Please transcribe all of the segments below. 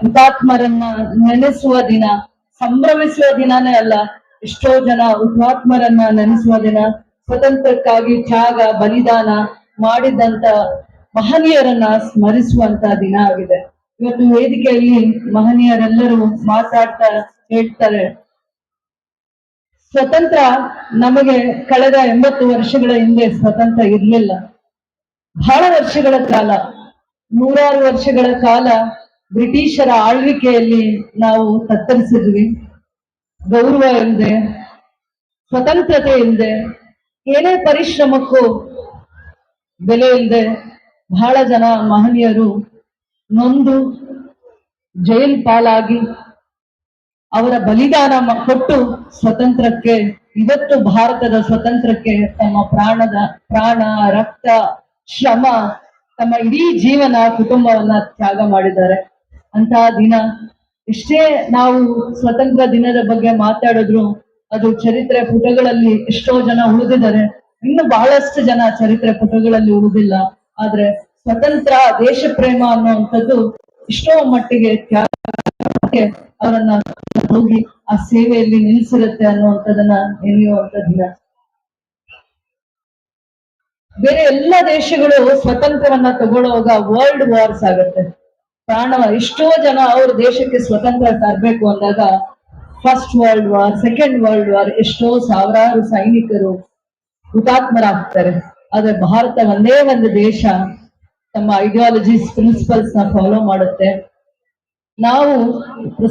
ಹುತಾತ್ಮರನ್ನ ನೆನೆಸುವ ದಿನ, ಸಂಭ್ರಮಿಸುವ ದಿನನೇ ಅಲ್ಲ, ಎಷ್ಟೋ ಜನ ಹುತಾತ್ಮರನ್ನ ನೆನೆಸುವ ದಿನ, ಸ್ವತಂತ್ರಕ್ಕಾಗಿ ತ್ಯಾಗ ಬಲಿದಾನ ಮಾಡಿದಂತ ಮಹನೀಯರನ್ನ ಸ್ಮರಿಸುವಂತ ದಿನ ಆಗಿದೆ. ಇವತ್ತು ವೇದಿಕೆಯಲ್ಲಿ ಮಹನೀಯರೆಲ್ಲರೂ ಮಾತಾಡ್ತಾ ಹೇಳ್ತಾರೆ, ಸ್ವತಂತ್ರ ನಮಗೆ ಕಳೆದ 80 ವರ್ಷಗಳ ಹಿಂದೆ ಸ್ವತಂತ್ರ ಇರ್ಲಿಲ್ಲ. ಬಹಳ ವರ್ಷಗಳ ಕಾಲ, 100 ವರ್ಷಗಳ ಕಾಲ ಬ್ರಿಟಿಷರ ಆಳ್ವಿಕೆಯಲ್ಲಿ ನಾವು ತತ್ತರಿಸಿದ್ವಿ. ಗೌರವ ಇಲ್ಲದೆ, ಸ್ವತಂತ್ರತೆ ಇಲ್ಲದೆ, ಏನೇ ಪರಿಶ್ರಮಕ್ಕೂ ಬೆಲೆ ಇಲ್ಲದೆ ಬಹಳ ಜನ ಮಹನೀಯರು ನೊಂದು ಜೈಲ್ ಪಾಲಾಗಿ ಅವರ ಬಲಿದಾನ ಕೊಟ್ಟು ಸ್ವತಂತ್ರಕ್ಕೆ, ಇವತ್ತು ಭಾರತದ ಸ್ವತಂತ್ರಕ್ಕೆ ತಮ್ಮ ಪ್ರಾಣ, ರಕ್ತ, ಶ್ರಮ, ತಮ್ಮ ಇಡೀ ಜೀವನ, ಕುಟುಂಬವನ್ನ ತ್ಯಾಗ ಮಾಡಿದ್ದಾರೆ. ಅಂತಹ ದಿನ. ಎಷ್ಟೇ ನಾವು ಸ್ವತಂತ್ರ ದಿನದ ಬಗ್ಗೆ ಮಾತಾಡಿದ್ರು ಅದು ಚರಿತ್ರೆ ಪುಟಗಳಲ್ಲಿ ಎಷ್ಟೋ ಜನ ಉಳಿದಿದ್ದಾರೆ, ಇನ್ನು ಬಹಳಷ್ಟು ಜನ ಚರಿತ್ರೆ ಪುಟಗಳಲ್ಲಿ ಉಳಿದಿಲ್ಲ. ಆದ್ರೆ ಸ್ವತಂತ್ರ, ದೇಶ ಪ್ರೇಮ ಅನ್ನುವಂಥದ್ದು ಎಷ್ಟೋ ಮಟ್ಟಿಗೆ ಅವರನ್ನ ಹೋಗಿ ಆ ಸೇವೆಯಲ್ಲಿ ನಿಲ್ಲಿಸಿರುತ್ತೆ ಅನ್ನುವಂಥದ್ದನ್ನ ನೆನೆಯುವಂತ ದಿನ. ಬೇರೆ ಎಲ್ಲ ದೇಶಗಳು ಸ್ವತಂತ್ರವನ್ನ ತಗೊಳ್ಳುವಾಗ ವರ್ಲ್ಡ್ ವಾರ್ಸ್ ಆಗುತ್ತೆ. ಎಷ್ಟೋ ಜನ ಅವ್ರ ದೇಶಕ್ಕೆ ಸ್ವತಂತ್ರ ತರಬೇಕು ಅಂದಾಗ first world war, second world war, ಎಷ್ಟೋ ಸಾವಿರಾರು ಸೈನಿಕರು ಹುತಾತ್ಮರಾಗ್ತಾರೆ. ಆದ್ರೆ ಭಾರತ ಒಂದೇ ಒಂದು ದೇಶ ತಮ್ಮ ಐಡಿಯಾಲಜೀಸ್, ಪ್ರಿನ್ಸಿಪಲ್ಸ್ ನ ಫಾಲೋ ಮಾಡುತ್ತೆ. ನಾವು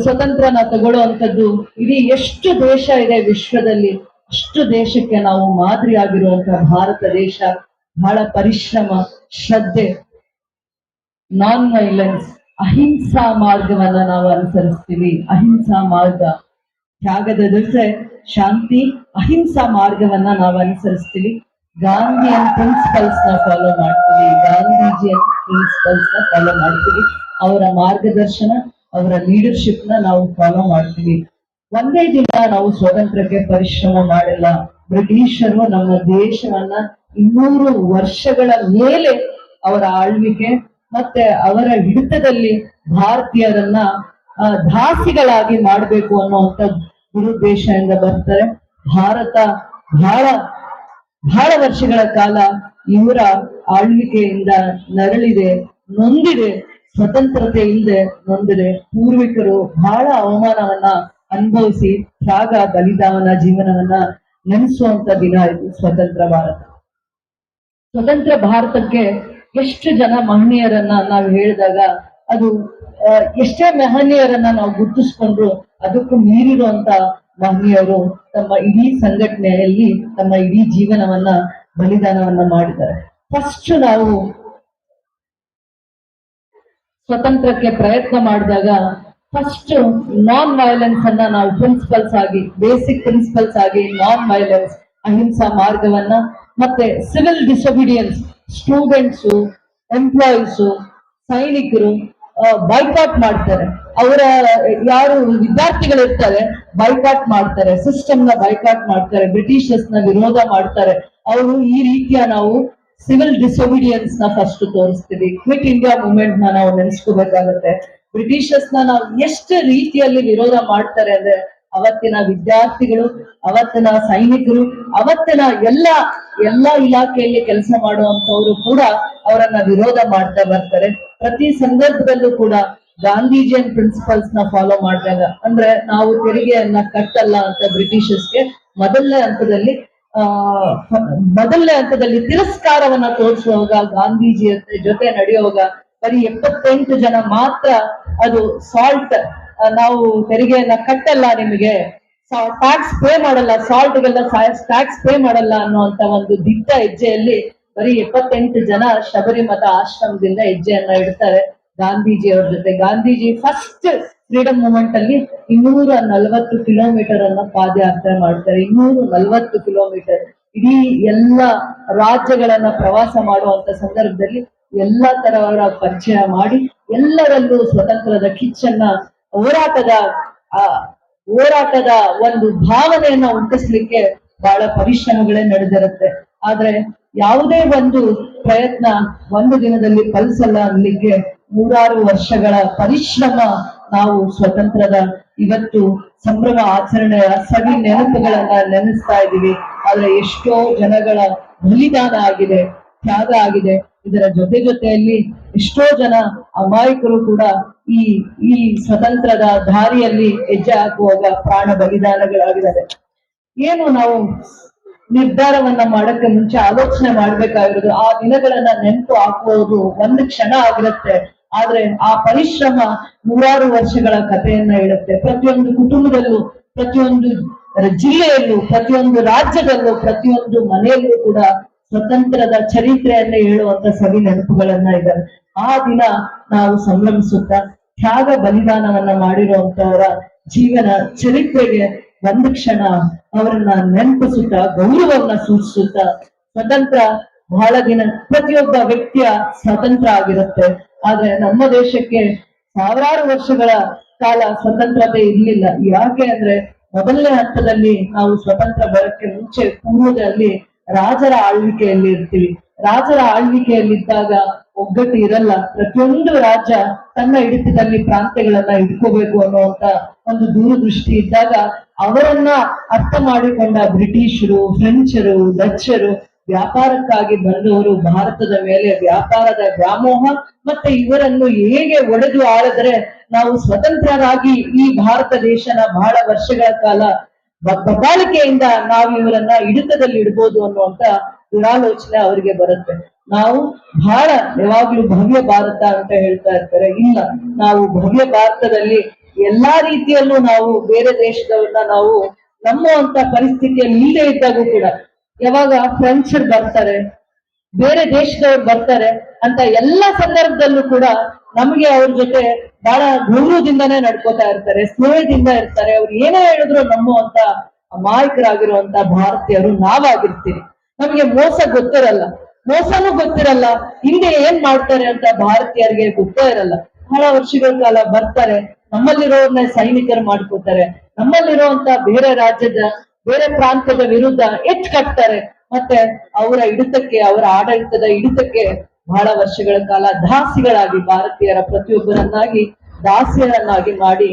ಸ್ವತಂತ್ರನ ತಗೊಳ್ಳುವಂಥದ್ದು ಇಡೀ ಎಷ್ಟು ದೇಶ ಇದೆ ವಿಶ್ವದಲ್ಲಿ, ಅಷ್ಟು ದೇಶಕ್ಕೆ ನಾವು ಮಾದರಿ ಆಗಿರುವಂತಹ ಭಾರತ ದೇಶ. ಬಹಳ ಪರಿಶ್ರಮ, ಶ್ರದ್ಧೆ, ನಾನ್ ವೈಲೆನ್ಸ್, ಅಹಿಂಸಾ ಮಾರ್ಗವನ್ನ ನಾವು ಅನುಸರಿಸ್ತೀವಿ. ಅಹಿಂಸಾ ಮಾರ್ಗ, ತ್ಯಾಗದ ಜೊತೆ ಶಾಂತಿ, ಅಹಿಂಸಾ ಮಾರ್ಗವನ್ನ ನಾವು ಅನುಸರಿಸ್ತೀವಿ. ಗಾಂಧಿಯನ್ ಪ್ರಿನ್ಸಿಪಲ್ಸ್ ನ ಫಾಲೋ ಮಾಡ್ತೀವಿ. ಗಾಂಧೀಜಿಯನ್ ಪ್ರಿನ್ಸಿಪಲ್ಸ್ ನ ಫಾಲೋ ಮಾಡ್ತೀವಿ. ಅವರ ಮಾರ್ಗದರ್ಶನ, ಅವರ ಲೀಡರ್ಶಿಪ್ ನ ನಾವು ಫಾಲೋ ಮಾಡ್ತೀವಿ. ಒಂದೇ ದಿನ ನಾವು ಸ್ವತಂತ್ರಕ್ಕೆ ಪರಿಶ್ರಮ ಮಾಡಿಲ್ಲ. ಬ್ರಿಟಿಷರು ನಮ್ಮ ದೇಶವನ್ನ 200 ವರ್ಷಗಳ ಮೇಲೆ ಅವರ ಆಳ್ವಿಕೆ ಮತ್ತೆ ಅವರ ಹಿಡಿತದಲ್ಲಿ ಭಾರತೀಯರನ್ನ ದಾಸಿಗಳಾಗಿ ಮಾಡಬೇಕು ಅನ್ನುವಂಥ ದುರುದ್ದೇಶದಿಂದ ಬರ್ತಾರೆ. ಭಾರತ ಬಹಳ ವರ್ಷಗಳ ಕಾಲ ಇವರ ಆಳ್ವಿಕೆಯಿಂದ ನರಳಿದೆ, ನೊಂದಿದೆ, ಸ್ವತಂತ್ರತೆ ಇಲ್ಲದೆ ನೊಂದಿದೆ. ಪೂರ್ವಿಕರು ಬಹಳ ಅವಮಾನವನ್ನ ಅನುಭವಿಸಿ ತ್ಯಾಗ ಬಲಿದಾನ ಜೀವನವನ್ನ ನೆನೆಸುವಂತ ದಿನ ಇದು ಸ್ವತಂತ್ರ ಭಾರತ. ಸ್ವತಂತ್ರ ಭಾರತಕ್ಕೆ ಎಷ್ಟು ಜನ ಮಹನೀಯರನ್ನ ನಾವು ಹೇಳಿದಾಗ ಅದು ಎಷ್ಟೇ ಮಹನೀಯರನ್ನ ನಾವು ಗುರುತಿಸ್ಕೊಂಡ್ರು ಅದಕ್ಕೂ ಮೀರಿರುವಂತ ಮಹನೀಯರು ತಮ್ಮ ಇಡೀ ಸಂಘಟನೆಯಲ್ಲಿ ತಮ್ಮ ಇಡೀ ಜೀವನವನ್ನ ಬಲಿದಾನವನ್ನ ಮಾಡಿದ್ದಾರೆ. ಫಸ್ಟ್ ನಾವು ಸ್ವತಂತ್ರಕ್ಕೆ ಪ್ರಯತ್ನ ಮಾಡಿದಾಗ ಫಸ್ಟ್ ನಾನ್ ವೈಲೆನ್ಸ್ ಅನ್ನ ನಾವು ಪ್ರಿನ್ಸಿಪಲ್ಸ್ ಆಗಿ, ಬೇಸಿಕ್ ಪ್ರಿನ್ಸಿಪಲ್ಸ್ ಆಗಿ ನಾನ್ ವೈಲೆನ್ಸ್, ಅಹಿಂಸಾ ಮಾರ್ಗವನ್ನ, ಮತ್ತೆ ಸಿವಿಲ್ ಡಿಸೊಬಿಡಿಯನ್ಸ್, ಸ್ಟೂಡೆಂಟ್ಸು, ಎಂಪ್ಲಾಯೀಸು, ಸೈನಿಕರು ಬೈಕಾಟ್ ಮಾಡ್ತಾರೆ. ಅವರ ಯಾರು ವಿದ್ಯಾರ್ಥಿಗಳು ಇರ್ತಾರೆ ಬೈಕಾಟ್ ಮಾಡ್ತಾರೆ, ಸಿಸ್ಟಮ್ ನ ಬೈಕಾಟ್ ಮಾಡ್ತಾರೆ, ಬ್ರಿಟಿಷರ್ಸ್ ನ ವಿರೋಧ ಮಾಡ್ತಾರೆ. ಅವರು ಈ ರೀತಿಯ ನಾವು ಸಿವಿಲ್ ಡಿಸೊಬಿಡಿಯನ್ಸ್ ನ ಫಸ್ಟ್ ತೋರಿಸ್ತೀವಿ. ಕ್ವಿಟ್ ಇಂಡಿಯಾ ಮೂವ್ಮೆಂಟ್ ನ ನಾವು ನೆನೆಸ್ಕೋಬೇಕಾಗತ್ತೆ. ಬ್ರಿಟಿಷರ್ಸ್ ನ ನಾವು ಎಷ್ಟು ರೀತಿಯಲ್ಲಿ ವಿರೋಧ ಮಾಡ್ತಾರೆ ಅಂದ್ರೆ ಅವತ್ತಿನ ವಿದ್ಯಾರ್ಥಿಗಳು, ಅವತ್ತಿನ ಸೈನಿಕರು, ಅವತ್ತಿನ ಎಲ್ಲ ಇಲಾಖೆಯಲ್ಲಿ ಕೆಲಸ ಮಾಡುವಂತವರು ಕೂಡ ಅವರನ್ನ ವಿರೋಧ ಮಾಡ್ತಾ ಬರ್ತಾರೆ. ಪ್ರತಿ ಸಂದರ್ಭದಲ್ಲೂ ಕೂಡ ಗಾಂಧೀಜಿಯನ್ ಪ್ರಿನ್ಸಿಪಲ್ಸ್ ನ ಫಾಲೋ ಮಾಡಿದಾಗ, ಅಂದ್ರೆ ನಾವು ತೆರಿಗೆಯನ್ನ ಕಟ್ಟಲ್ಲ ಅಂತ ಬ್ರಿಟಿಷರ್ಸ್ಗೆ ಮೊದಲನೇ ಹಂತದಲ್ಲಿ ತಿರಸ್ಕಾರವನ್ನ ತೋರಿಸುವಾಗ, ಗಾಂಧೀಜಿ ಜೊತೆ ನಡೆಯುವಾಗ ಬರೀ 78 ಜನ ಮಾತ್ರ ಅದು ಸಾಲ್ಟ್, ನಾವು ತೆರಿಗೆಯನ್ನ ಕಟ್ಟಲ್ಲ, ನಿಮಗೆ ಟ್ಯಾಕ್ಸ್ ಪೇ ಮಾಡಲ್ಲ, ಸಾಲ್ಟ್ಗೆಲ್ಲ ಟ್ಯಾಕ್ಸ್ ಪೇ ಮಾಡಲ್ಲ ಅನ್ನುವಂತ ಒಂದು ದಿಟ್ಟ ಹೆಜ್ಜೆಯಲ್ಲಿ ಬರೀ 78 ಜನ ಶಬರಿಮಠ ಆಶ್ರಮದಿಂದ ಹೆಜ್ಜೆಯನ್ನ ಇಡ್ತಾರೆ ಗಾಂಧೀಜಿ ಅವ್ರ ಜೊತೆ. ಗಾಂಧೀಜಿ ಫಸ್ಟ್ ಫ್ರೀಡಮ್ ಮೂವ್ಮೆಂಟ್ ಅಲ್ಲಿ 240 ಕಿಲೋಮೀಟರ್ ಅನ್ನ ಪಾದಯಾತ್ರೆ ಮಾಡ್ತಾರೆ. 240 ಕಿಲೋಮೀಟರ್ ಇಡೀ ಎಲ್ಲ ರಾಜ್ಯಗಳನ್ನ ಪ್ರವಾಸ ಮಾಡುವಂತ ಸಂದರ್ಭದಲ್ಲಿ ಎಲ್ಲಾ ತರವರ ಪರಿಚಯ ಮಾಡಿ ಎಲ್ಲರಲ್ಲೂ ಸ್ವತಂತ್ರದ ಕಿಚ್ಚನ್ನ, ಹೋರಾಟದ ಒಂದು ಭಾವನೆಯನ್ನ ಹುಟ್ಟಿಸ್ಲಿಕ್ಕೆ ಬಹಳ ಪರಿಶ್ರಮಗಳೇ ನಡೆದಿರುತ್ತೆ. ಆದ್ರೆ ಯಾವುದೇ ಒಂದು ಪ್ರಯತ್ನ ಒಂದು ದಿನದಲ್ಲಿ ಫಲಿಸಲ್ಲ ಅನ್ಲಿಕ್ಕೆ 100 ವರ್ಷಗಳ ಪರಿಶ್ರಮ ನಾವು ಸ್ವತಂತ್ರದ ಇವತ್ತು ಸಂಭ್ರಮ ಆಚರಣೆಯ ಸವಿ ನೆನಪುಗಳನ್ನ ನೆನೆಸ್ತಾ ಇದ್ದೀವಿ. ಆದ್ರೆ ಎಷ್ಟೋ ಜನಗಳ ಬಲಿದಾನ ಆಗಿದೆ, ತ್ಯಾಗ ಆಗಿದೆ. ಇದರ ಜೊತೆಯಲ್ಲಿ ಎಷ್ಟೋ ಜನ ಅಮಾಯಕರು ಕೂಡ ಈ ಈ ಸ್ವತಂತ್ರದ ದಾರಿಯಲ್ಲಿ ಹೆಜ್ಜೆ ಹಾಕುವಾಗ ಪ್ರಾಣ ಬಲಿದಾನಗಳಾಗಿದ್ದಾರೆ. ಏನು ನಾವು ನಿರ್ಧಾರವನ್ನ ಮಾಡಕ್ಕೆ ಮುಂಚೆ ಆಲೋಚನೆ ಮಾಡ್ಬೇಕಾಗಿರೋದು, ಆ ದಿನಗಳನ್ನ ನೆನಪು ಹಾಕುವುದು ಒಂದು ಕ್ಷಣ ಆಗಿರುತ್ತೆ, ಆದ್ರೆ ಆ ಪರಿಶ್ರಮ ನೂರಾರು ವರ್ಷಗಳ ಕಥೆಯನ್ನ ಹೇಳುತ್ತೆ. ಪ್ರತಿಯೊಂದು ಕುಟುಂಬದಲ್ಲೂ, ಪ್ರತಿಯೊಂದು ಜಿಲ್ಲೆಯಲ್ಲೂ, ಪ್ರತಿಯೊಂದು ರಾಜ್ಯದಲ್ಲೂ, ಪ್ರತಿಯೊಂದು ಮನೆಯಲ್ಲೂ ಕೂಡ ಸ್ವತಂತ್ರದ ಚರಿತ್ರೆಯನ್ನ ಹೇಳುವಂತ ಸವಿ ನೆನಪುಗಳನ್ನ ಇದ್ದಾರೆ. ಆ ದಿನ ನಾವು ಸಂಭ್ರಮಿಸುತ್ತಾ ತ್ಯಾಗ ಬಲಿದಾನವನ್ನ ಮಾಡಿರುವಂತವರ ಜೀವನ ಚರಿತ್ರೆಗೆ ಒಂದು ಕ್ಷಣ ಅವರನ್ನ ನೆನಪಿಸುತ್ತಾ ಗೌರವವನ್ನ ಸೂಚಿಸುತ್ತಾ, ಸ್ವತಂತ್ರ ಬಹಳ ದಿನ ಪ್ರತಿಯೊಬ್ಬ ವ್ಯಕ್ತಿಯ ಸ್ವತಂತ್ರ ಆಗಿರುತ್ತೆ. ಆದ್ರೆ ನಮ್ಮ ದೇಶಕ್ಕೆ ಸಾವಿರಾರು ವರ್ಷಗಳ ಕಾಲ ಸ್ವತಂತ್ರತೆ ಇರ್ಲಿಲ್ಲ. ಯಾಕೆ ಅಂದ್ರೆ ಮೊದಲನೇ ಹಂತದಲ್ಲಿ ನಾವು ಸ್ವತಂತ್ರ ಬರಕ್ಕೆ ಮುಂಚೆ ಪೂರ್ವದಲ್ಲಿ ರಾಜರ ಆಳ್ವಿಕೆಯಲ್ಲಿ ಇರ್ತೀವಿ. ರಾಜರ ಆಳ್ವಿಕೆಯಲ್ಲಿದ್ದಾಗ ಒಗ್ಗಟ್ಟು ಇರಲ್ಲ. ಪ್ರತಿಯೊಂದು ರಾಜ್ಯ ತನ್ನ ಹಿಡಿತದಲ್ಲಿ ಪ್ರಾಂತ್ಯಗಳನ್ನ ಇಟ್ಕೋಬೇಕು ಅನ್ನುವಂತ ಒಂದು ದೂರದೃಷ್ಟಿ ಇದ್ದಾಗ ಅವರನ್ನ ಅರ್ಥ ಮಾಡಿಕೊಂಡ ಬ್ರಿಟಿಷರು, ಫ್ರೆಂಚರು, ಡಚ್ಚರು ವ್ಯಾಪಾರಕ್ಕಾಗಿ ಬಂದವರು ಭಾರತದ ಮೇಲೆ ವ್ಯಾಪಾರದ ವ್ಯಾಮೋಹ ಮತ್ತೆ ಇವರನ್ನು ಹೇಗೆ ಒಡೆದು ಆಳಿದ್ರೆ ನಾವು ಸ್ವತಂತ್ರರಾಗಿ ಈ ಭಾರತ ದೇಶನ ಬಹಳ ವರ್ಷಗಳ ಕಾಲ ದಬ್ಬಾಳಿಕೆಯಿಂದ ನಾವು ಇವರನ್ನ ಹಿಡಿತದಲ್ಲಿ ಇಡ್ಬೋದು ಅನ್ನುವಂತ ದುರಾಲೋಚನೆ ಅವರಿಗೆ ಬರುತ್ತೆ. ನಾವು ಬಹಳ ಯಾವಾಗ್ಲೂ ಭವ್ಯ ಭಾರತ ಅಂತ ಹೇಳ್ತಾ ಇರ್ತಾರೆ. ಇಲ್ಲ, ನಾವು ಭವ್ಯ ಭಾರತದಲ್ಲಿ ಎಲ್ಲಾ ರೀತಿಯಲ್ಲೂ ನಾವು ಬೇರೆ ದೇಶದವ್ರನ್ನ ನಾವು ನಂಬುವಂತ ಪರಿಸ್ಥಿತಿಯಲ್ಲಿ ಇಲ್ಲೇ ಇದ್ದಾಗೂ ಕೂಡ, ಯಾವಾಗ ಫ್ರೆಂಚರ್ ಬರ್ತಾರೆ, ಬೇರೆ ದೇಶದವ್ರು ಬರ್ತಾರೆ ಅಂತ ಎಲ್ಲಾ ಸಂದರ್ಭದಲ್ಲೂ ಕೂಡ ನಮಗೆ ಅವ್ರ ಜೊತೆ ಬಹಳ ಗೌರವದಿಂದಾನೇ ನಡ್ಕೋತಾ ಇರ್ತಾರೆ, ಸ್ನೇಹದಿಂದ ಇರ್ತಾರೆ. ಅವ್ರು ಏನೇ ಹೇಳಿದ್ರು ನಂಬುವಂತ ಅಮಾಯಕರಾಗಿರುವಂತ ಭಾರತೀಯರು ನಾವಾಗಿರ್ತೀವಿ. ನಮಗೆ ಮೋಸ ಗೊತ್ತಿರಲ್ಲ, ಮೋಸನೂ ಗೊತ್ತಿರಲ್ಲ, ಹಿಂದೆ ಏನ್ ಮಾಡ್ತಾರೆ ಅಂತ ಭಾರತೀಯರಿಗೆ ಗೊತ್ತೇ ಇರಲ್ಲ. ಬಹಳ ವರ್ಷಗಳ ಕಾಲ ಬರ್ತಾರೆ, ನಮ್ಮಲ್ಲಿರೋರ್ನ ಸೈನಿಕರು ಮಾಡ್ಕೋತಾರೆ, ನಮ್ಮಲ್ಲಿರುವಂತ ಬೇರೆ ರಾಜ್ಯದ ಬೇರೆ ಪ್ರಾಂತ್ಯದ ವಿರುದ್ಧ ಕಟ್ತಾರೆ. ಮತ್ತೆ ಅವರ ಹಿಡಿತಕ್ಕೆ, ಅವರ ಆಡಳಿತದ ಹಿಡಿತಕ್ಕೆ ಬಹಳ ವರ್ಷಗಳ ಕಾಲ ದಾಸಿಗಳಾಗಿ ಭಾರತೀಯರ ಪ್ರತಿಯೊಬ್ಬರನ್ನಾಗಿ ದಾಸಿಯರನ್ನಾಗಿ ಮಾಡಿ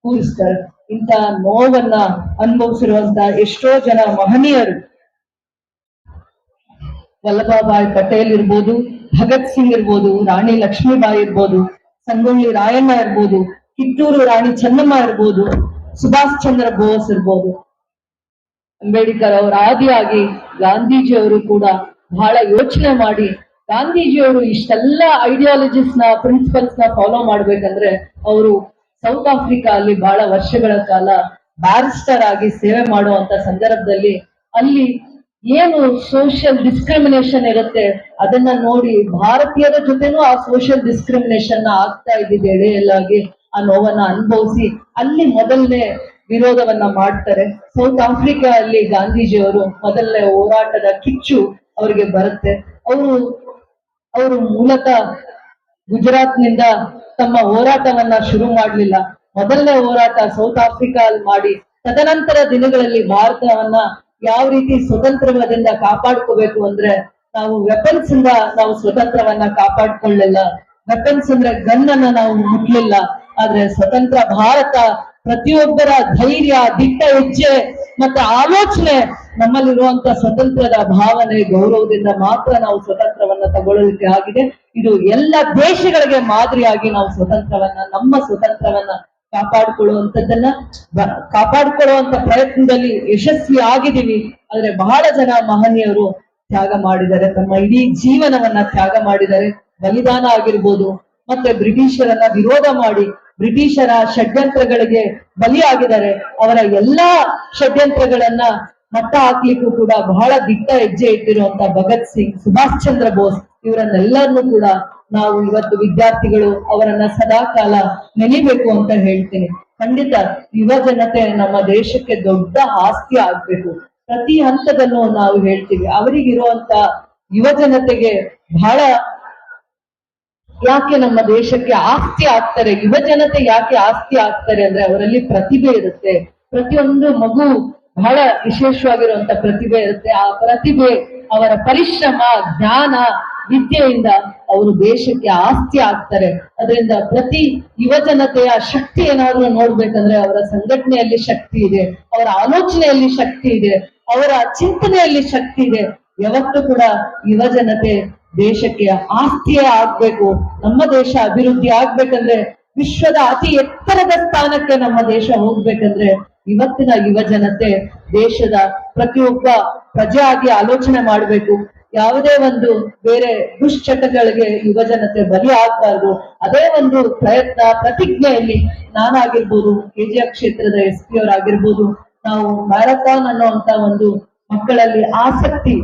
ಕೂರಿಸ್ತಾರೆ. ಇಂಥ ನೋವನ್ನ ಅನುಭವಿಸಿರುವಂತ ಎಷ್ಟೋ ಜನ ಮಹನೀಯರು, ವಲ್ಲಭಭಾಯಿ ಪಟೇಲ್ ಇರ್ಬೋದು, ಭಗತ್ ಸಿಂಗ್ ಇರ್ಬೋದು, ರಾಣಿ ಲಕ್ಷ್ಮೀಬಾಯಿ ಇರ್ಬೋದು, ಸಂಗೊಳ್ಳಿ ರಾಯಣ್ಣ ಇರ್ಬೋದು, ಕಿತ್ತೂರು ರಾಣಿ ಚೆನ್ನಮ್ಮ ಇರ್ಬೋದು, ಸುಭಾಷ್ ಚಂದ್ರ ಬೋಸ್ ಇರ್ಬೋದು, ಅಂಬೇಡ್ಕರ್ ಅವರ ಆದಿಯಾಗಿ ಗಾಂಧೀಜಿಯವರು ಕೂಡ ಬಹಳ ಯೋಚನೆ ಮಾಡಿ, ಗಾಂಧೀಜಿಯವರು ಇಷ್ಟೆಲ್ಲ ಐಡಿಯಾಲಜೀಸ್ ನ, ಪ್ರಿನ್ಸಿಪಲ್ಸ್ ನ ಫಾಲೋ ಮಾಡ್ಬೇಕಂದ್ರೆ ಅವರು ಸೌತ್ ಆಫ್ರಿಕಾ ಅಲ್ಲಿ ಬಹಳ ವರ್ಷಗಳ ಕಾಲ ಬ್ಯಾರಿಸ್ಟರ್ ಆಗಿ ಸೇವೆ ಮಾಡುವಂತ ಸಂದರ್ಭದಲ್ಲಿ ಅಲ್ಲಿ ಏನು ಸೋಷಿಯಲ್ ಡಿಸ್ಕ್ರಿಮಿನೇಷನ್ ಇರುತ್ತೆ ಅದನ್ನ ನೋಡಿ ಭಾರತೀಯರ ಜೊತೆನೂ ಆ ಸೋಷಿಯಲ್ ಡಿಸ್ಕ್ರಿಮಿನೇಷನ್ ಆಗ್ತಾ ಇದ್ದಿದ್ದು ಎಳೆಯಲಾಗಿ ಆ ನೋವನ್ನ ಅನುಭವಿಸಿ ಅಲ್ಲಿ ಮೊದಲನೇ ವಿರೋಧವನ್ನ ಮಾಡ್ತಾರೆ. ಸೌತ್ ಆಫ್ರಿಕಾ ಅಲ್ಲಿ ಗಾಂಧೀಜಿಯವರು ಮೊದಲನೇ ಹೋರಾಟದ ಕಿಚ್ಚು ಅವರಿಗೆ ಬರುತ್ತೆ. ಅವರು ಮೂಲತಃ ಗುಜರಾತ್ ನಿಂದ ತಮ್ಮ ಹೋರಾಟವನ್ನ ಶುರು ಮಾಡ್ಲಿಲ್ಲ. ಮೊದಲನೇ ಹೋರಾಟ ಸೌತ್ ಆಫ್ರಿಕಾ ಅಲ್ಲಿ ಮಾಡಿ ತದನಂತರ ದಿನಗಳಲ್ಲಿ ಭಾರತವನ್ನ ಯಾವ ರೀತಿ ಸ್ವತಂತ್ರದಿಂದ ಕಾಪಾಡ್ಕೋಬೇಕು ಅಂದ್ರೆ ನಾವು ವೆಪನ್ಸ್ ಇಂದ ನಾವು ಸ್ವತಂತ್ರವನ್ನ ಕಾಪಾಡ್ಕೊಳ್ಳಿಲ್ಲ. ವೆಪನ್ಸ್ ಅಂದ್ರೆ ಗನ್ ಅನ್ನ ನಾವು ಮುಟ್ಲಿಲ್ಲ. ಆದ್ರೆ ಸ್ವತಂತ್ರ ಭಾರತ ಪ್ರತಿಯೊಬ್ಬರ ಧೈರ್ಯ, ದಿಟ್ಟ ಹೆಜ್ಜೆ ಮತ್ತೆ ಆಲೋಚನೆ, ನಮ್ಮಲ್ಲಿರುವಂತ ಸ್ವತಂತ್ರದ ಭಾವನೆ, ಗೌರವದಿಂದ ಮಾತ್ರ ನಾವು ಸ್ವತಂತ್ರವನ್ನ ತಗೊಳ್ಳಲಿಕ್ಕೆ ಆಗಿದೆ. ಇದು ಎಲ್ಲ ದೇಶಗಳಿಗೆ ಮಾದರಿಯಾಗಿ ನಾವು ನಮ್ಮ ಸ್ವತಂತ್ರವನ್ನ ಕಾಪಾಡಿಕೊಳ್ಳುವಂತ ಪ್ರಯತ್ನದಲ್ಲಿ ಯಶಸ್ವಿ ಆಗಿದ್ದೀವಿ. ಆದ್ರೆ ಬಹಳ ಜನ ಮಹನೀಯರು ತ್ಯಾಗ ಮಾಡಿದ್ದಾರೆ, ತಮ್ಮ ಇಡೀ ಜೀವನವನ್ನ ತ್ಯಾಗ ಮಾಡಿದ್ದಾರೆ. ಬಲಿದಾನ ಆಗಿರ್ಬೋದು, ಮತ್ತೆ ಬ್ರಿಟಿಷರನ್ನ ವಿರೋಧ ಮಾಡಿ ಬ್ರಿಟಿಷರ ಷಡ್ಯಂತ್ರಗಳಿಗೆ ಬಲಿಯಾಗಿದ್ದಾರೆ. ಅವರ ಎಲ್ಲಾ ಷಡ್ಯಂತ್ರಗಳನ್ನ ಮಟ್ಟ ಹಾಕ್ಲಿಕ್ಕೂ ಕೂಡ ಬಹಳ ದಿಟ್ಟ ಹೆಜ್ಜೆ ಇಟ್ಟಿರುವಂತ ಭಗತ್ ಸಿಂಗ್, ಸುಭಾಷ್ ಚಂದ್ರ ಬೋಸ್ ಇವರನ್ನೆಲ್ಲರನ್ನೂ ಕೂಡ ನಾವು ಇವತ್ತು ವಿದ್ಯಾರ್ಥಿಗಳು ಅವರನ್ನ ಸದಾ ಕಾಲ ನೆನಿಬೇಕು ಅಂತ ಹೇಳ್ತೀನಿ. ಖಂಡಿತ ಯುವ ಜನತೆ ನಮ್ಮ ದೇಶಕ್ಕೆ ದೊಡ್ಡ ಆಸ್ತಿ ಆಗ್ಬೇಕು. ಪ್ರತಿ ಹಂತದಲ್ಲೂ ನಾವು ಹೇಳ್ತೀವಿ, ಅವರಿಗಿರುವಂತ ಯುವ ಜನತೆಗೆ ಬಹಳ ಯಾಕೆ ನಮ್ಮ ದೇಶಕ್ಕೆ ಆಸ್ತಿ ಆಗ್ತಾರೆ, ಯುವ ಜನತೆ ಯಾಕೆ ಆಸ್ತಿ ಆಗ್ತಾರೆ ಅಂದ್ರೆ ಅವರಲ್ಲಿ ಪ್ರತಿಭೆ ಇರುತ್ತೆ. ಪ್ರತಿಯೊಂದು ಮಗು ಬಹಳ ವಿಶೇಷವಾಗಿರುವಂತ ಪ್ರತಿಭೆ ಇರುತ್ತೆ. ಆ ಪ್ರತಿಭೆ, ಅವರ ಪರಿಶ್ರಮ, ಜ್ಞಾನ, ವಿದ್ಯೆಯಿಂದ ಅವರು ದೇಶಕ್ಕೆ ಆಸ್ತಿ ಆಗ್ತಾರೆ. ಅದರಿಂದ ಪ್ರತಿ ಯುವ ಜನತೆಯ ಶಕ್ತಿ ಏನಾದ್ರೂ ನೋಡ್ಬೇಕಂದ್ರೆ ಅವರ ಸಂಘಟನೆಯಲ್ಲಿ ಶಕ್ತಿ ಇದೆ, ಅವರ ಆಲೋಚನೆಯಲ್ಲಿ ಶಕ್ತಿ ಇದೆ, ಅವರ ಚಿಂತನೆಯಲ್ಲಿ ಶಕ್ತಿ ಇದೆ. ಯಾವತ್ತೂ ಕೂಡ ಯುವ ಜನತೆ ದೇಶಕ್ಕೆ ಆಸ್ತಿಯೇ ಆಗ್ಬೇಕು. ನಮ್ಮ ದೇಶ ಅಭಿವೃದ್ಧಿ ಆಗ್ಬೇಕಂದ್ರೆ, ವಿಶ್ವದ ಅತಿ ಎತ್ತರದ ಸ್ಥಾನಕ್ಕೆ ನಮ್ಮ ದೇಶ ಹೋಗ್ಬೇಕಂದ್ರೆ ಇವತ್ತಿನ ಯುವ ಜನತೆ ದೇಶದ ಪ್ರತಿಯೊಬ್ಬ ಪ್ರಜೆ ಆಗಿ ಆಲೋಚನೆ ಮಾಡಬೇಕು. ಯಾವುದೇ ಒಂದು ಬೇರೆ ದುಶ್ಚಟಗಳಿಗೆ ಯುವ ಜನತೆ ಬಲಿ ಆಗ್ಬಾರ್ದು. ಅದೇ ಒಂದು ಪ್ರಯತ್ನ, ಪ್ರತಿಜ್ಞೆಯಲ್ಲಿ ನಾನಾಗಿರ್ಬೋದು, ಕೆಜಿಎಫ್ ಕ್ಷೇತ್ರದ SP ಅವರಾಗಿರ್ಬೋದು, ನಾವು ಮ್ಯಾರಥಾನ್ ಅನ್ನುವಂತ ಒಂದು ಮಕ್ಕಳಲ್ಲಿ ಆಸಕ್ತಿ,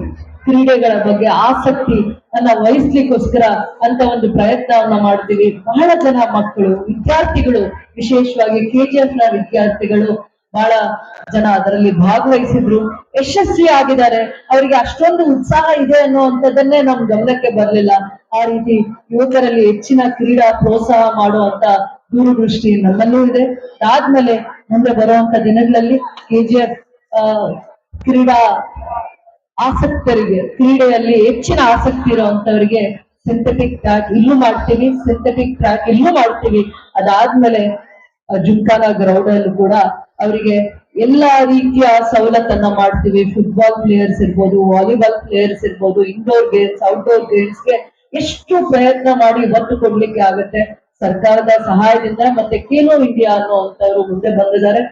ಕ್ರೀಡೆಗಳ ಬಗ್ಗೆ ಆಸಕ್ತಿ ಅನ್ನ ವಹಿಸ್ಲಿಕ್ಕೋಸ್ಕರ ಅಂತ ಒಂದು ಪ್ರಯತ್ನವನ್ನ ಮಾಡ್ತೀವಿ. ಬಹಳ ಜನ ಮಕ್ಕಳು, ವಿದ್ಯಾರ್ಥಿಗಳು, ವಿಶೇಷವಾಗಿ KGF ನ ವಿದ್ಯಾರ್ಥಿಗಳು ಬಹಳ ಜನ ಅದರಲ್ಲಿ ಭಾಗವಹಿಸಿದ್ರು, ಯಶಸ್ವಿ ಆಗಿದ್ದಾರೆ. ಅವರಿಗೆ ಅಷ್ಟೊಂದು ಉತ್ಸಾಹ ಇದೆ ಅನ್ನುವಂಥದ್ದನ್ನೇ ನಮ್ ಗಮನಕ್ಕೆ ಬರ್ಲಿಲ್ಲ. ಆ ರೀತಿ ಯುವಕರಲ್ಲಿ ಹೆಚ್ಚಿನ ಕ್ರೀಡಾ ಪ್ರೋತ್ಸಾಹ ಮಾಡುವಂತ ದೂರದೃಷ್ಟಿ ನಮ್ಮಲ್ಲೂ ಇದೆ. ಅದಾದ್ಮೇಲೆ ಮುಂದೆ ಬರುವಂತ ದಿನಗಳಲ್ಲಿ KGF ಕ್ರೀಡಾ ಆಸಕ್ತರಿಗೆ, ಕ್ರೀಡೆಯಲ್ಲಿ ಹೆಚ್ಚಿನ ಆಸಕ್ತಿ ಇರುವಂತವರಿಗೆ ಸಿಂಥೆಟಿಕ್ ಟ್ರ್ಯಾಕ್ ಇಲ್ಲೂ ಮಾಡ್ತೀವಿ, ಸಿಂಥೆಟಿಕ್ ಟ್ರ್ಯಾಕ್ ಇಲ್ಲೂ ಮಾಡ್ತೀವಿ. ಅದಾದ್ಮೇಲೆ ಜುಮ್ಖಾನಾ ಗ್ರೌಂಡ್ ಅಲ್ಲೂ ಕೂಡ ಅವರಿಗೆ ಎಲ್ಲಾ ರೀತಿಯ ಸವಲತ್ತನ್ನ ಮಾಡ್ತೀವಿ. ಫುಟ್ಬಾಲ್ ಪ್ಲೇಯರ್ಸ್ ಇರ್ಬೋದು, ವಾಲಿಬಾಲ್ ಪ್ಲೇಯರ್ಸ್ ಇರ್ಬೋದು, ಇಂಡೋರ್ ಗೇಮ್ಸ್, ಔಟ್ಡೋರ್ ಗೇಮ್ಸ್ಗೆ ಎಷ್ಟು ಪ್ರಯತ್ನ ಮಾಡಿ ಒತ್ತು ಕೊಡ್ಲಿಕ್ಕೆ ಆಗುತ್ತೆ. ಸರ್ಕಾರದ ಸಹಾಯದಿಂದ ಮತ್ತೆ ಖೇಲೋ ಇಂಡಿಯಾ ಅನ್ನುವಂಥವ್ರು ಮುಂದೆ ಬಂದಿದ್ದಾರೆ.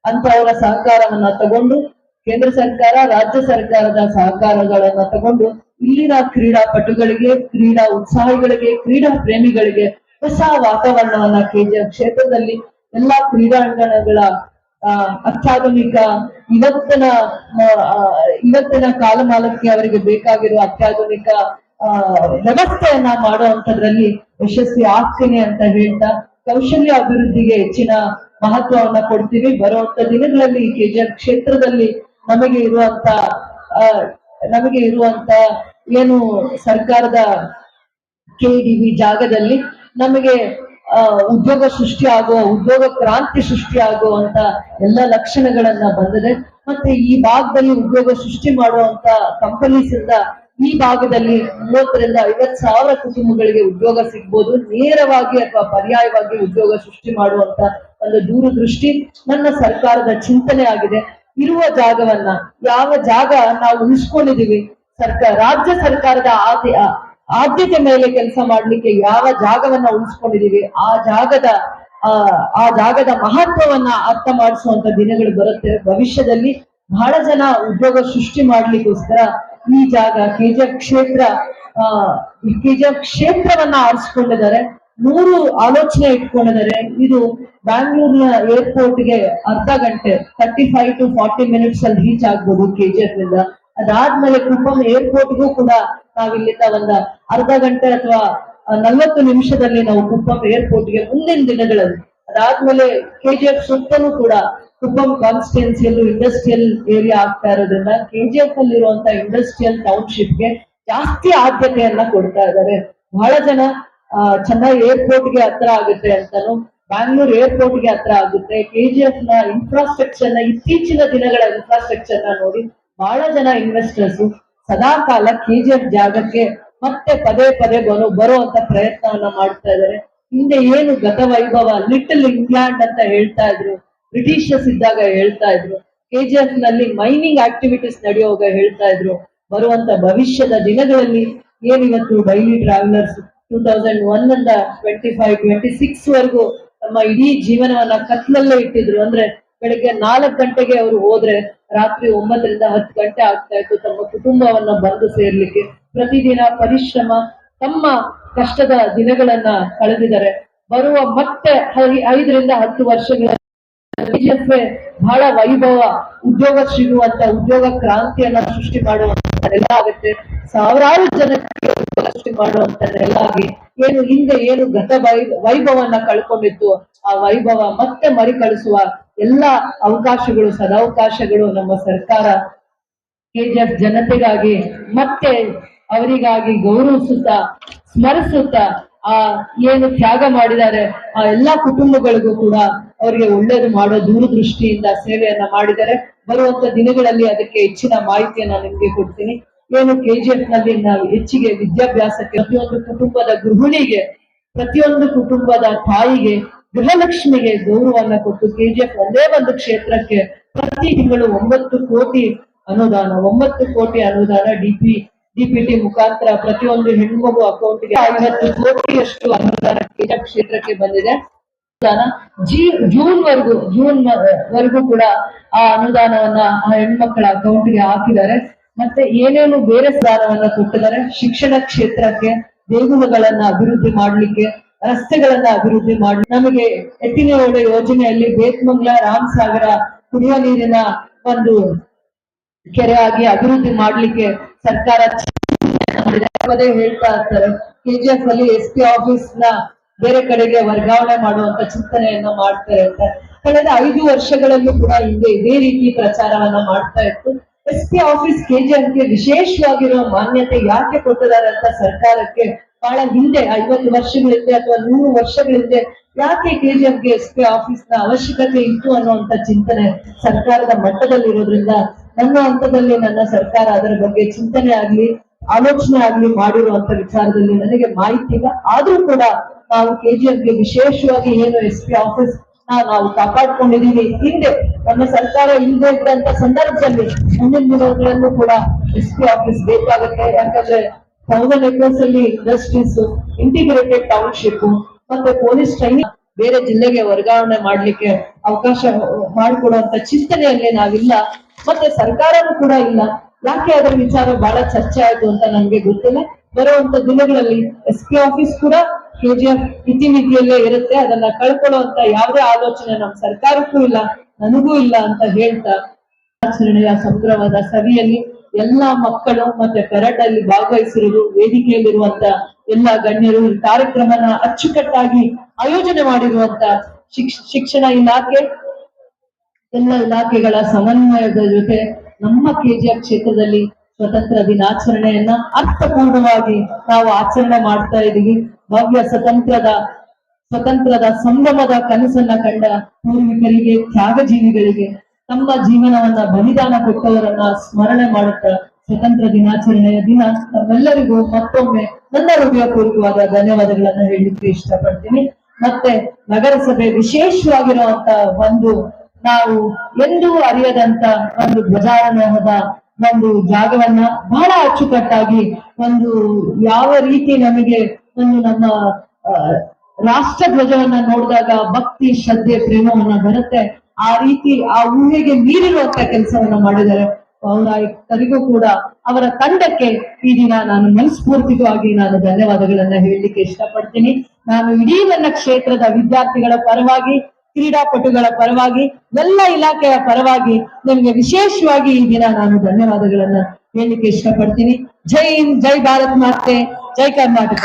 ಅಂತವರ ಸಹಕಾರವನ್ನ ತಗೊಂಡು ಕೇಂದ್ರ ಸರ್ಕಾರ, ರಾಜ್ಯ ಸರ್ಕಾರದ ಸಹಕಾರಗಳನ್ನ ತಗೊಂಡು ಇಲ್ಲಿನ ಕ್ರೀಡಾಪಟುಗಳಿಗೆ, ಕ್ರೀಡಾ ಉತ್ಸಾಹಿಗಳಿಗೆ, ಕ್ರೀಡಾ ಪ್ರೇಮಿಗಳಿಗೆ ಹೊಸ ವಾತಾವರಣವನ್ನ KGF ಕ್ಷೇತ್ರದಲ್ಲಿ ಎಲ್ಲಾ ಕ್ರೀಡಾಂಗಣಗಳ ಅತ್ಯಾಧುನಿಕ ಇವತ್ತಿನ ಕಾಲಮಾನಕ್ಕೆ ಅವರಿಗೆ ಬೇಕಾಗಿರುವ ಅತ್ಯಾಧುನಿಕ ವ್ಯವಸ್ಥೆಯನ್ನ ಮಾಡುವಂತದ್ರಲ್ಲಿ ಯಶಸ್ವಿ ಆಗ್ತೀನಿ ಅಂತ ಹೇಳ್ತಾ, ಕೌಶಲ್ಯ ಅಭಿವೃದ್ಧಿಗೆ ಹೆಚ್ಚಿನ ಮಹತ್ವವನ್ನ ಕೊಡ್ತೀವಿ. ಬರುವಂತ ದಿನಗಳಲ್ಲಿ KGF ಕ್ಷೇತ್ರದಲ್ಲಿ ನಮಗೆ ಇರುವಂತ ಏನು ಸರ್ಕಾರದ KDB ಜಾಗದಲ್ಲಿ ನಮಗೆ ಉದ್ಯೋಗ ಸೃಷ್ಟಿ ಆಗುವ, ಉದ್ಯೋಗ ಕ್ರಾಂತಿ ಸೃಷ್ಟಿ ಆಗುವಂತ ಎಲ್ಲ ಲಕ್ಷಣಗಳನ್ನ ಬಂದಿದೆ. ಮತ್ತೆ ಈ ಭಾಗದಲ್ಲಿ ಉದ್ಯೋಗ ಸೃಷ್ಟಿ ಮಾಡುವಂತ ಕಂಪನೀಸ್ ಇಂದ ಈ ಭಾಗದಲ್ಲಿ 30,000 ರಿಂದ 50,000 ಕುಟುಂಬಗಳಿಗೆ ಉದ್ಯೋಗ ಸಿಗ್ಬೋದು. ನೇರವಾಗಿ ಅಥವಾ ಪರ್ಯಾಯವಾಗಿ ಉದ್ಯೋಗ ಸೃಷ್ಟಿ ಮಾಡುವಂತ ಒಂದು ದೂರದೃಷ್ಟಿ ನನ್ನ ಸರ್ಕಾರದ ಚಿಂತನೆ ಆಗಿದೆ. ಇರುವ ಜಾಗವನ್ನ, ಯಾವ ಜಾಗ ನಾವು ಉಳಿಸ್ಕೊಂಡಿದೀವಿ, ರಾಜ್ಯ ಸರ್ಕಾರದ ಆದ್ಯತೆ ಮೇಲೆ ಕೆಲಸ ಮಾಡ್ಲಿಕ್ಕೆ ಯಾವ ಜಾಗವನ್ನ ಉಳಿಸ್ಕೊಂಡಿದೀವಿ, ಆ ಜಾಗದ ಮಹತ್ವವನ್ನ ಅರ್ಥ ಮಾಡಿಸುವಂತ ದಿನಗಳು ಬರುತ್ತೆ. ಭವಿಷ್ಯದಲ್ಲಿ ಬಹಳ ಜನ ಉದ್ಯೋಗ ಸೃಷ್ಟಿ ಮಾಡ್ಲಿಕ್ಕೋಸ್ಕರ ಈ ಜಾಗ KGF ಕ್ಷೇತ್ರವನ್ನ ಆರಿಸ್ಕೊಂಡಿದ್ದಾರೆ. 100 ಆಲೋಚನೆ ಇಟ್ಕೊಂಡಿದ್ದಾರೆ. ಇದು ಬ್ಯಾಂಗ್ಳೂರ್ನ ಏರ್ಪೋರ್ಟ್ಗೆ ಅರ್ಧ ಗಂಟೆ, 35 to 40 minutes ಅಲ್ಲಿ ರೀಚ್ ಆಗ್ಬೋದು KGF ನಿಂದ. ಅದಾದ್ಮೇಲೆ ಕುಪ್ಪಂ ಏರ್ಪೋರ್ಟ್ಗೂ ಕೂಡ ನಾವಿಲ್ಲಿಂದ ಒಂದು ಅರ್ಧ ಗಂಟೆ ಅಥವಾ 40 ನಿಮಿಷದಲ್ಲಿ ನಾವು ಕುಪ್ಪಂ ಏರ್ಪೋರ್ಟ್ಗೆ ಮುಂದಿನ ದಿನಗಳಲ್ಲಿ. ಅದಾದ್ಮೇಲೆ KGF ಸುತ್ತಲೂ ಕೂಡ ಕುಪ್ಪಂ ಕಾನ್ಸ್ಟಿಟ್ಯೂನ್ಸಿಯಲ್ಲೂ ಇಂಡಸ್ಟ್ರಿಯಲ್ ಏರಿಯಾ ಆಗ್ತಾ ಇರೋದ್ರಿಂದ KGF ಅಲ್ಲಿರುವಂತ ಇಂಡಸ್ಟ್ರಿಯಲ್ ಟೌನ್ಶಿಪ್ಗೆ ಜಾಸ್ತಿ ಆದ್ಯತೆಯನ್ನ ಕೊಡ್ತಾ ಇದ್ದಾರೆ. ಬಹಳ ಜನ ಚೆನ್ನೈ ಏರ್ಪೋರ್ಟ್ಗೆ ಹತ್ರ ಆಗುತ್ತೆ ಅಂತಾನು, ಬ್ಯಾಂಗ್ಳೂರ್ ಏರ್ಪೋರ್ಟ್ಗೆ ಹತ್ರ ಆಗುತ್ತೆ. KGF ನ ಇನ್ಫ್ರಾಸ್ಟ್ರಕ್ಚರ್ ನ, ಇತ್ತೀಚಿನ ದಿನಗಳ ಇನ್ಫ್ರಾಸ್ಟ್ರಕ್ಚರ್ ನ ನೋಡಿ ಬಹಳ ಜನ ಇನ್ವೆಸ್ಟರ್ಸ್ ಸದಾ ಕಾಲ KGF ಜಾಗಕ್ಕೆ ಮತ್ತೆ ಪದೇ ಪದೇ ಬರುವಂತ ಪ್ರಯತ್ನವನ್ನ ಮಾಡ್ತಾ ಇದ್ದಾರೆ. ಹಿಂದೆ ಏನು ಗತ ವೈಭವ, ಲಿಟಲ್ ಇಂಗ್ಲೆಂಡ್ ಅಂತ ಹೇಳ್ತಾ ಇದ್ರು, ಬ್ರಿಟಿಷರ್ಸ್ ಇದ್ದಾಗ ಹೇಳ್ತಾ ಇದ್ರು. KGF ನಲ್ಲಿ ಮೈನಿಂಗ್ ಆಕ್ಟಿವಿಟೀಸ್ ನಡೆಯುವಾಗ ಹೇಳ್ತಾ ಇದ್ರು. ಬರುವಂತ ಭವಿಷ್ಯದ ದಿನಗಳಲ್ಲಿ ಏನಿವತ್ತು ಡೈಲಿ ಟ್ರಾವೆಲರ್ಸ್ 2001 ಇಂದ 25-26 ವರೆಗೂ ತಮ್ಮ ಇಡೀ ಜೀವನವನ್ನ ಕತ್ಲಲ್ಲೇ ಇಟ್ಟಿದ್ರು. ಅಂದ್ರೆ ಬೆಳಗ್ಗೆ 4 ಗಂಟೆಗೆ ಅವರು ಹೋದ್ರೆ ರಾತ್ರಿ 9 ರಿಂದ 10 ಗಂಟೆ ಆಗ್ತಾ ಇತ್ತು ತಮ್ಮ ಕುಟುಂಬವನ್ನ ಬಂದು ಸೇರ್ಲಿಕ್ಕೆ. ಪ್ರತಿದಿನ ಪರಿಶ್ರಮ, ತಮ್ಮ ಕಷ್ಟದ ದಿನಗಳನ್ನ ಕಳೆದಿದ್ದಾರೆ. ಬರುವ ಮತ್ತೆ 5 ರಿಂದ 10 ವರ್ಷಗಳ KGF ಬಹಳ ವೈಭವ, ಉದ್ಯೋಗ ಸಿಗುವಂತ, ಉದ್ಯೋಗ ಕ್ರಾಂತಿಯನ್ನ ಸೃಷ್ಟಿ ಮಾಡುವಂತೆಲ್ಲ ಆಗುತ್ತೆ. ಸಾವಿರಾರು ಜನಕ್ಕೆ ಉದ್ಯೋಗ ಸೃಷ್ಟಿ ಮಾಡುವಂತೆಲ್ಲ ಆಗಿ ಏನು ಗತ ವೈಭವನ್ನ ಕಳ್ಕೊಂಡಿತ್ತು, ಆ ವೈಭವ ಮತ್ತೆ ಮರಿಕಳಿಸುವ ಎಲ್ಲಾ ಅವಕಾಶಗಳು, ಸದಾವಕಾಶಗಳು ನಮ್ಮ ಸರ್ಕಾರ KGF ಜನತೆಗಾಗಿ ಮತ್ತೆ ಅವರಿಗಾಗಿ ಗೌರವಿಸುತ್ತಾ, ಸ್ಮರಿಸುತ್ತಾ, ಏನು ತ್ಯಾಗ ಮಾಡಿದ್ದಾರೆ ಆ ಎಲ್ಲಾ ಕುಟುಂಬಗಳಿಗೂ ಕೂಡ ಅವರಿಗೆ ಒಳ್ಳೇದು ಮಾಡೋ ದೂರದೃಷ್ಟಿಯಿಂದ ಸೇವೆಯನ್ನ ಮಾಡಿದ್ದಾರೆ. ಬರುವಂತ ದಿನಗಳಲ್ಲಿ ಅದಕ್ಕೆ ಹೆಚ್ಚಿನ ಮಾಹಿತಿಯನ್ನ ನಿಮ್ಗೆ ಕೊಡ್ತೀನಿ. ಏನು KGF ನಲ್ಲಿ ನಾವು ಹೆಚ್ಚಿಗೆ ವಿದ್ಯಾಭ್ಯಾಸಕ್ಕೆ ಪ್ರತಿಯೊಂದು ಕುಟುಂಬದ ಗೃಹಿಣಿಗೆ, ಪ್ರತಿಯೊಂದು ಕುಟುಂಬದ ತಾಯಿಗೆ, ಗೃಹಲಕ್ಷ್ಮಿಗೆ ಗೌರವವನ್ನ ಕೊಟ್ಟು KGF ಒಂದೇ ಒಂದು ಕ್ಷೇತ್ರಕ್ಕೆ ಪ್ರತಿ ತಿಂಗಳು 9 ಕೋಟಿ ಅನುದಾನ, 9 ಕೋಟಿ ಅನುದಾನ DPT ಮುಖಾಂತರ ಪ್ರತಿಯೊಂದು ಹೆಣ್ಮಗು ಅಕೌಂಟ್ಗೆ 50 ಕೋಟಿಯಷ್ಟು ಅನುದಾನ KGF ಕ್ಷೇತ್ರಕ್ಕೆ ಬಂದಿದೆ. ಜೂನ್ ವರೆಗೂ ಕೂಡ ಆ ಅನುದಾನವನ್ನ ಆ ಹೆಣ್ಮಕ್ಳ ಅಕೌಂಟ್ಗೆ ಹಾಕಿದ್ದಾರೆ. ಮತ್ತೆ ಏನೇನು ಬೇರೆ ಸಾಲವನ್ನ ಕೊಟ್ಟಿದ್ದಾರೆ ಶಿಕ್ಷಣ ಕ್ಷೇತ್ರಕ್ಕೆ, ದೇಗುಲಗಳನ್ನ ಅಭಿವೃದ್ಧಿ ಮಾಡ್ಲಿಕ್ಕೆ, ರಸ್ತೆಗಳನ್ನ ಅಭಿವೃದ್ಧಿ ಮಾಡಿ, ನಮಗೆ ಎತ್ತಿನಹೊಳೆ ಯೋಜನೆಯಲ್ಲಿ ಬೇತ್ಮಂಗ್ಲ ರಾಮಸಾಗರ ಕುಡಿಯುವ ನೀರಿನ ಒಂದು ಕೆರೆ ಆಗಿ ಅಭಿವೃದ್ಧಿ ಮಾಡ್ಲಿಕ್ಕೆ ಸರ್ಕಾರ ಪದೇ ಹೇಳ್ತಾ ಇರ್ತಾರೆ. KGF ಅಲ್ಲಿ SP ಆಫೀಸ್ ನ ಬೇರೆ ಕಡೆಗೆ ವರ್ಗಾವಣೆ ಮಾಡುವಂತ ಚಿಂತನೆಯನ್ನ ಮಾಡ್ತಾರೆ ಅಂತ ಕಳೆದ 5 ವರ್ಷಗಳಲ್ಲೂ ಕೂಡ ಹಿಂದೆ ಇದೇ ರೀತಿ ಪ್ರಚಾರವನ್ನ ಮಾಡ್ತಾ ಇತ್ತು. SP ಆಫೀಸ್ KGFಗೆ ವಿಶೇಷವಾಗಿರುವ ಮಾನ್ಯತೆ ಯಾಕೆ ಕೊಟ್ಟಿದ್ದಾರೆ ಅಂತ ಸರ್ಕಾರಕ್ಕೆ ಬಹಳ ಹಿಂದೆ 50 ವರ್ಷಗಳಿಂದ ಅಥವಾ 100 ವರ್ಷಗಳಿಂದ ಯಾಕೆ KGFಗೆ SP ಆಫೀಸ್ ನ ಅವಶ್ಯಕತೆ ಇತ್ತು ಅನ್ನುವಂತ ಚಿಂತನೆ ಸರ್ಕಾರದ ಮಟ್ಟದಲ್ಲಿ ಇರೋದ್ರಿಂದ ನನ್ನ ಹಂತದಲ್ಲಿ ನನ್ನ ಸರ್ಕಾರ ಅದರ ಬಗ್ಗೆ ಚಿಂತನೆ ಆಗ್ಲಿ ಆಲೋಚನೆ ಆಗ್ಲಿ ಮಾಡಿರುವಂತ ವಿಚಾರದಲ್ಲಿ ನನಗೆ ಮಾಹಿತಿ ಇಲ್ಲ. ಆದ್ರೂ ಕೂಡ ನಾವು KGFಗೆ ವಿಶೇಷವಾಗಿ ಏನು SP ಆಫೀಸ್ ನಾವು ಕಾಪಾಡ್ಕೊಂಡಿದೀವಿ. ಹಿಂದೆ ನಮ್ಮ ಸರ್ಕಾರ ಇಲ್ಲದೆ ಇದ್ದಂತ ಸಂದರ್ಭದಲ್ಲಿ ಮುಂದಿನ ದಿನಗಳಲ್ಲೂ ಕೂಡ SP ಆಫೀಸ್ ಬೇಕಾಗುತ್ತೆ. ಯಾಕಂದ್ರೆ 1000 acres ಅಲ್ಲಿ ಇಂಡಸ್ಟ್ರೀಸ್, ಇಂಟಿಗ್ರೇಟೆಡ್ ಟೌನ್ಶಿಪ್ ಮತ್ತೆ ಪೊಲೀಸ್ ಟ್ರೈನಿಂಗ್ ಬೇರೆ ಜಿಲ್ಲೆಗೆ ವರ್ಗಾವಣೆ ಮಾಡ್ಲಿಕ್ಕೆ ಅವಕಾಶ ಮಾಡಿಕೊಡುವಂತ ಚಿಂತನೆಯಲ್ಲಿ ನಾವಿಲ್ಲ, ಮತ್ತೆ ಸರ್ಕಾರನೂ ಕೂಡ ಇಲ್ಲ. ಯಾಕೆ ಅದರ ವಿಚಾರ ಬಹಳ ಚರ್ಚೆ ಆಯ್ತು ಅಂತ ನಮ್ಗೆ ಗೊತ್ತಿಲ್ಲ. ಬರುವಂತ ದಿನಗಳಲ್ಲಿ SP ಆಫೀಸ್ ಕೂಡ KGF ಇತಿಮಿತಿಯಲ್ಲೇ ಇರುತ್ತೆ. ಅದನ್ನ ಕಳ್ಕೊಳ್ಳುವಂತ ಯಾವುದೇ ಆಲೋಚನೆ ನಮ್ಮ ಸರ್ಕಾರಕ್ಕೂ ಇಲ್ಲ, ನನಗೂ ಇಲ್ಲ ಅಂತ ಹೇಳ್ತಾ ಆಚರಣೆಯ ಸಂಭ್ರಮದ ಸವಿಯಲ್ಲಿ ಎಲ್ಲಾ ಮಕ್ಕಳು ಮತ್ತೆ ಪೆರೇಡ್ ಅಲ್ಲಿ ಭಾಗವಹಿಸಿರುವುದು, ವೇದಿಕೆಯಲ್ಲಿರುವಂತ ಎಲ್ಲಾ ಗಣ್ಯರು, ಈ ಕಾರ್ಯಕ್ರಮನ ಅಚ್ಚುಕಟ್ಟಾಗಿ ಆಯೋಜನೆ ಮಾಡಿರುವಂತ ಶಿಕ್ಷಣ ಇಲಾಖೆ, ಎಲ್ಲ ಇಲಾಖೆಗಳ ಸಮನ್ವಯದ ಜೊತೆ ನಮ್ಮ KGF ಕ್ಷೇತ್ರದಲ್ಲಿ ಸ್ವತಂತ್ರ ದಿನಾಚರಣೆಯನ್ನ ಅರ್ಥಪೂರ್ಣವಾಗಿ ನಾವು ಆಚರಣೆ ಮಾಡ್ತಾ ಇದ್ದೀವಿ. ಭವ್ಯ ಸ್ವತಂತ್ರದ ಸಂಭ್ರಮದ ಕನಸನ್ನ ಕಂಡ ಪೂರ್ವಿಕರಿಗೆ, ತ್ಯಾಗಜೀವಿಗಳಿಗೆ, ತಮ್ಮ ಜೀವನವನ್ನ ಬಲಿದಾನ ಕೊಟ್ಟವರನ್ನ ಸ್ಮರಣೆ ಮಾಡುತ್ತಾ ಸ್ವತಂತ್ರ ದಿನಾಚರಣೆಯ ದಿನ ನಮ್ಮೆಲ್ಲರಿಗೂ ಮತ್ತೊಮ್ಮೆ ನನ್ನ ಹೃದಯಪೂರ್ವಕವಾದ ಧನ್ಯವಾದಗಳನ್ನ ಹೇಳಲಿಕ್ಕೆ ಇಷ್ಟಪಡ್ತೀನಿ. ಮತ್ತೆ ನಗರಸಭೆ ವಿಶೇಷವಾಗಿರುವಂತ ಒಂದು ನಾವು ಎಂದೂ ಅರಿಯದಂತ ಒಂದು ಧ್ವಜಾರೋಹಣದ ಒಂದು ಜಾಗವನ್ನ ಬಹಳ ಅಚ್ಚುಕಟ್ಟಾಗಿ ಒಂದು ಯಾವ ರೀತಿ ನಮಗೆ ಒಂದು ನಮ್ಮ ರಾಷ್ಟ್ರ ಧ್ವಜವನ್ನ ನೋಡಿದಾಗ ಭಕ್ತಿ, ಶ್ರದ್ಧೆ, ಪ್ರೇಮವನ್ನ ಬರುತ್ತೆ, ಆ ರೀತಿ ಆ ಊಹೆಗೆ ಮೀರಿರುವಂತ ಕೆಲಸವನ್ನ ಮಾಡಿದ್ದಾರೆ. ಅವರಿಗೂ ಕೂಡ ಅವರ ತಂಡಕ್ಕೆ ಈ ದಿನ ನಾನು ಮನಸ್ಫೂರ್ತಿಕವಾಗಿ ನಾನು ಧನ್ಯವಾದಗಳನ್ನ ಹೇಳಲಿಕ್ಕೆ ಇಷ್ಟಪಡ್ತೀನಿ. ನಾನು ಇಡೀ ನನ್ನ ಕ್ಷೇತ್ರದ ವಿದ್ಯಾರ್ಥಿಗಳ ಪರವಾಗಿ, ಕ್ರೀಡಾಪಟುಗಳ ಪರವಾಗಿ, ಎಲ್ಲ ಇಲಾಖೆಯ ಪರವಾಗಿ ನಿಮಗೆ ವಿಶೇಷವಾಗಿ ಈ ದಿನ ನಾನು ಧನ್ಯವಾದಗಳನ್ನ ಹೇಳಲಿಕ್ಕೆ ಇಷ್ಟಪಡ್ತೀನಿ. ಜೈ ಹಿಂದ್, ಜೈ ಭಾರತ್ ಮಾತೆ, ಜೈ ಕರ್ನಾಟಕ.